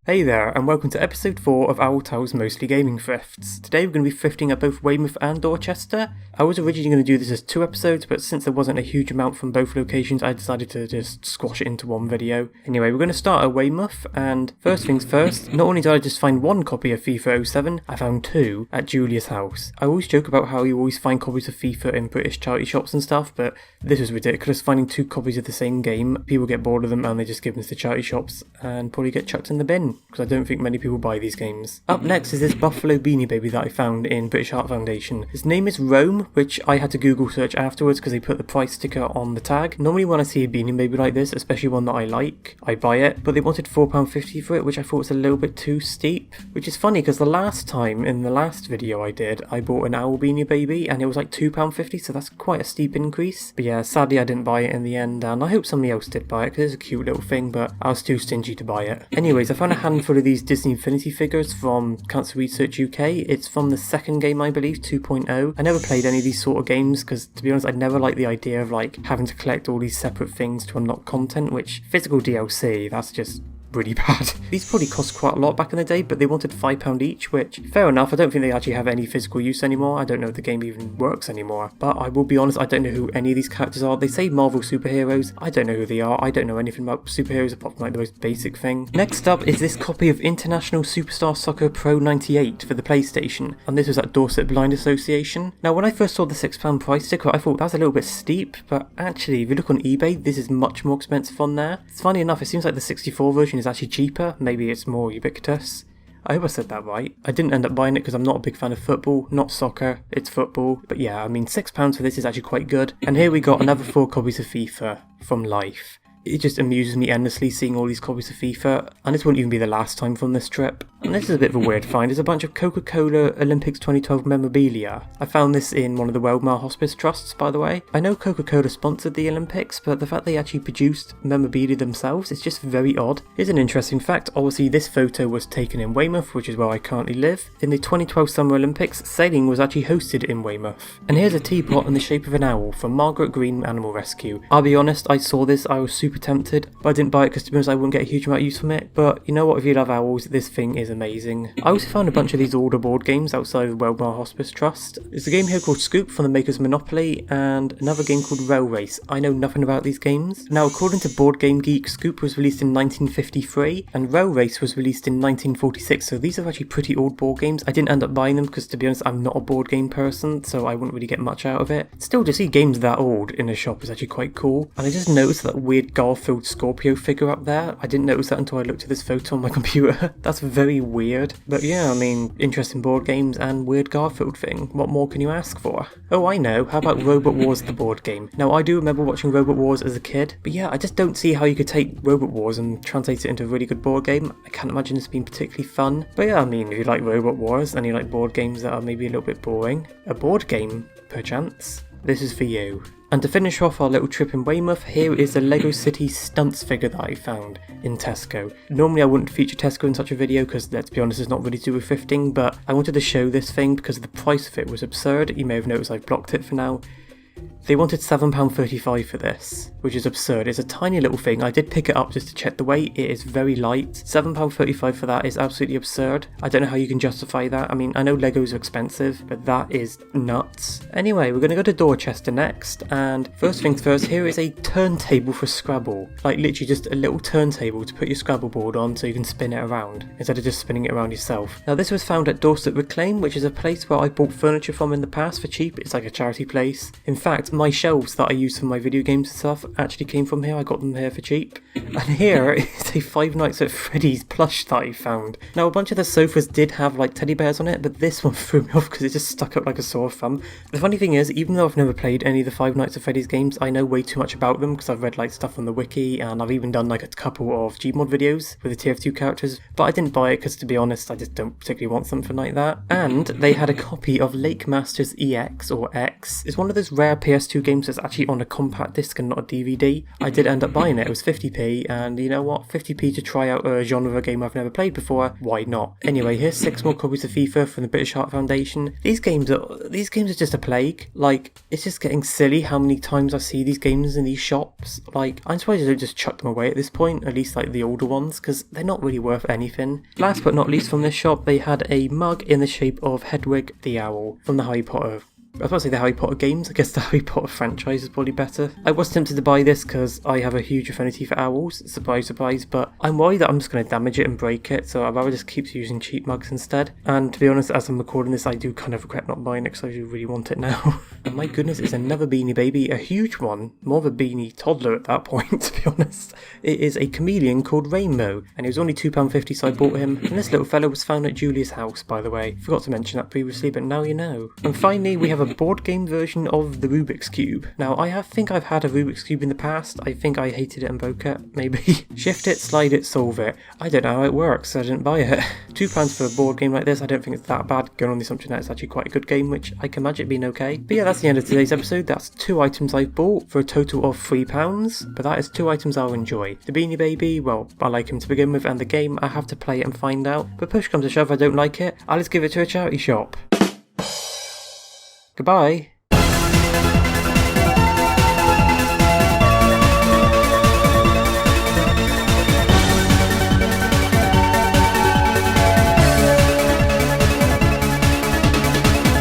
Hey there, and welcome to episode 4 of OwlTowel's Mostly Gaming Thrifts. Today we're going to be thrifting at both Weymouth and Dorchester. I was originally going to do this as 2 episodes, but since there wasn't a huge amount from both locations, I decided to just squash it into one video. Anyway, we're going to start at Weymouth, and first things first, not only did I just find 1 copy of FIFA 07, I found 2 at Julia's house. I always joke about how you always find copies of FIFA in British charity shops and stuff, but this was ridiculous, finding 2 copies of the same game. People get bored of them and they just give them to charity shops and probably get chucked in the bin, because I don't think many people buy these games. Up next is this Buffalo Beanie Baby that I found in British Heart Foundation. His name is Rome, which I had to Google search afterwards because they put the price sticker on the tag. Normally when I see a Beanie Baby like this, especially one that I like, I buy it, but they wanted £4.50 for it, which I thought was a little bit too steep. Which is funny because the last time, in the last video I did, I bought an Owl Beanie Baby and it was like £2.50, so that's quite a steep increase. But yeah, sadly I didn't buy it in the end, and I hope somebody else did buy it because it's a cute little thing, but I was too stingy to buy it. Anyways, I found a handful of these Disney Infinity figures from Cancer Research UK. It's from the second game, I believe, 2.0. I never played any of these sort of games because, to be honest, I never liked the idea of like having to collect all these separate things to unlock content, which physical DLC, that's just really bad. These probably cost quite a lot back in the day, but they wanted £5 each, which, fair enough. I don't think they actually have any physical use anymore. I don't know if the game even works anymore. But I will be honest, I don't know who any of these characters are. They say Marvel superheroes. I don't know who they are. I don't know anything about superheroes apart from like the most basic thing. Next up is this copy of International Superstar Soccer Pro 98 for the PlayStation, and this was at Dorset Blind Association. Now, when I first saw the £6 price sticker, I thought that was a little bit steep, but actually, if you look on eBay, this is much more expensive on there. It's funny enough, it seems like the 64 version is actually cheaper. Maybe it's more ubiquitous. I hope I said that right. I didn't end up buying it because I'm not a big fan of football. Not soccer, it's football. But yeah, I mean, £6 for this is actually quite good. And here we got another 4 copies of FIFA from Life. It just amuses me endlessly seeing all these copies of FIFA, and this won't even be the last time from this trip. And this is a bit of a weird find. There's a bunch of Coca-Cola Olympics 2012 memorabilia. I found this in one of the Weymouth Hospice Trusts, by the way. I know Coca-Cola sponsored the Olympics, but the fact they actually produced memorabilia themselves is just very odd. Here's an interesting fact. Obviously, this photo was taken in Weymouth, which is where I currently live. In the 2012 Summer Olympics, sailing was actually hosted in Weymouth. And here's a teapot in the shape of an owl from Margaret Green Animal Rescue. I'll be honest, I saw this, I was super tempted, but I didn't buy it because, to be honest, I wouldn't get a huge amount of use from it. But you know what, if you love owls, this thing is amazing. I also found a bunch of these older board games outside of the Weymouth Hospice Trust. There's a game here called Scoop from the makers of Monopoly, and another game called Rail Race. I know nothing about these games. Now, according to Board Game Geek, Scoop was released in 1953, and Rail Race was released in 1946, so these are actually pretty old board games. I didn't end up buying them because, to be honest, I'm not a board game person, so I wouldn't really get much out of it. Still, to see games that old in a shop is actually quite cool, and I just noticed that weird Garfield Scorpio figure up there. I didn't notice that until I looked at this photo on my computer. That's very weird. But yeah, I mean, interesting board games and weird Garfield thing. What more can you ask for? Oh, I know. How about Robot Wars, the board game? Now, I do remember watching Robot Wars as a kid, but yeah, I just don't see how you could take Robot Wars and translate it into a really good board game. I can't imagine this being particularly fun. But yeah, I mean, if you like Robot Wars and you like board games that are maybe a little bit boring, a board game, perchance, this is for you. And to finish off our little trip in Weymouth, here is the Lego City Stunts figure that I found in Tesco. Normally I wouldn't feature Tesco in such a video because, let's be honest, it's not really to do with thrifting, but I wanted to show this thing because the price of it was absurd. You may have noticed I've blocked it for now. They wanted £7.35 for this, which is absurd. It's a tiny little thing. I did pick it up just to check the weight. It is very light. £7.35 for that is absolutely absurd. I don't know how you can justify that. I mean, I know Legos are expensive, but that is nuts. Anyway, we're going to go to Dorchester next, and first things first, here is a turntable for Scrabble. Like, literally just a little turntable to put your Scrabble board on so you can spin it around, instead of just spinning it around yourself. Now, this was found at Dorset Reclaim, which is a place where I bought furniture from in the past for cheap. It's like a charity place. In fact, my shelves that I use for my video games and stuff actually came from here. I got them here for cheap. And here is a Five Nights at Freddy's plush that I found. Now, a bunch of the sofas did have like teddy bears on it, but this one threw me off because it just stuck up like a sore thumb. The funny thing is, even though I've never played any of the Five Nights at Freddy's games, I know way too much about them because I've read like stuff on the wiki, and I've even done like a couple of Gmod videos with the TF2 characters, but I didn't buy it because, to be honest, I just don't particularly want something like that. And they had a copy of Lake Masters EX or X. It's one of those rare have PS2 games that's actually on a compact disc and not a DVD, I did end up buying it. It was 50p, and you know what? 50p to try out a genre game I've never played before, why not? Anyway, here's 6 more copies of FIFA from the British Heart Foundation. These games are just a plague. Like, it's just getting silly how many times I see these games in these shops. Like, I'm surprised I don't just chuck them away at this point, at least like the older ones, because they're not really worth anything. Last but not least from this shop, they had a mug in the shape of Hedwig the Owl from the Harry Potter. I was about to say the Harry Potter games. I guess the Harry Potter franchise is probably better. I was tempted to buy this because I have a huge affinity for owls, surprise surprise, but I'm worried that I'm just going to damage it and break it, so I'd rather just keep using cheap mugs instead. And to be honest, as I'm recording this, I do kind of regret not buying it because I do really want it now. And my goodness, it's another Beanie Baby, a huge one, more of a beanie toddler at that point, to be honest. It is a chameleon called Rainbow, and he was only £2.50, so I bought him. And this little fellow was found at Julia's house, by the way. Forgot to mention that previously, but now you know. And finally, we have a board game version of the Rubik's Cube. Now, I think I've had a Rubik's Cube in the past. I think I hated it and broke it, maybe. Shift it, slide it, solve it. I don't know how it works, so I didn't buy it. £2 for a board game like this, I don't think it's that bad, going on the assumption that it's actually quite a good game, which I can imagine being okay. But yeah, that's the end of today's episode. That's 2 items I've bought for a total of £3, but that is 2 items I'll enjoy. The Beanie Baby, well, I like him to begin with, and the game, I have to play it and find out. But push comes to shove, I don't like it, I'll just give it to a charity shop. Goodbye.